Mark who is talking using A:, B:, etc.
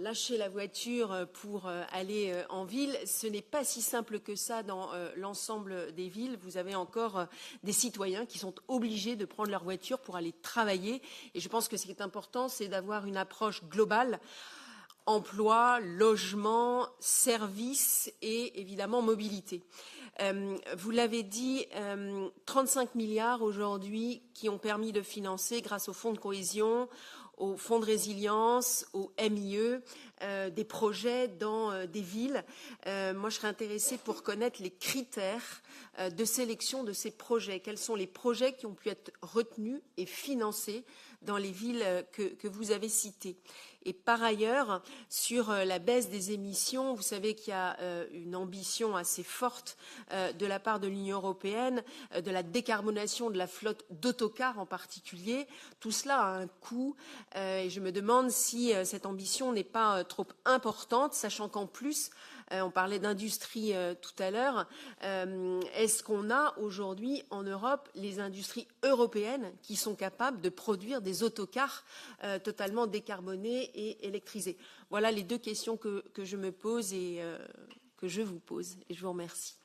A: Lâcher la voiture pour aller en ville, ce n'est pas si simple que ça dans l'ensemble des villes. Vous avez encore des citoyens qui sont obligés de prendre leur voiture pour aller travailler. Et je pense que ce qui est important, c'est d'avoir une approche globale. Emploi, logement, services et évidemment mobilité. Vous l'avez dit, 35 milliards aujourd'hui qui ont permis de financer, grâce au fonds de cohésion, au fonds de résilience, au MIE, des projets dans des villes. Moi, je serais intéressée pour connaître les critères de sélection de ces projets. Quels sont les projets qui ont pu être retenus et financés dans les villes que vous avez citées. Et par ailleurs, sur la baisse des émissions, vous savez qu'il y a une ambition assez forte de la part de l'Union européenne, de la décarbonation de la flotte d'autocars en particulier. Tout cela a un coût et je me demande si cette ambition n'est pas trop importante, sachant qu'en plus, on parlait d'industrie tout à l'heure. Est-ce qu'on a aujourd'hui en Europe les industries européennes qui sont capables de produire des autocars totalement décarbonés et électrisés? Voilà les deux questions que je me pose et que je vous pose. Et je vous remercie.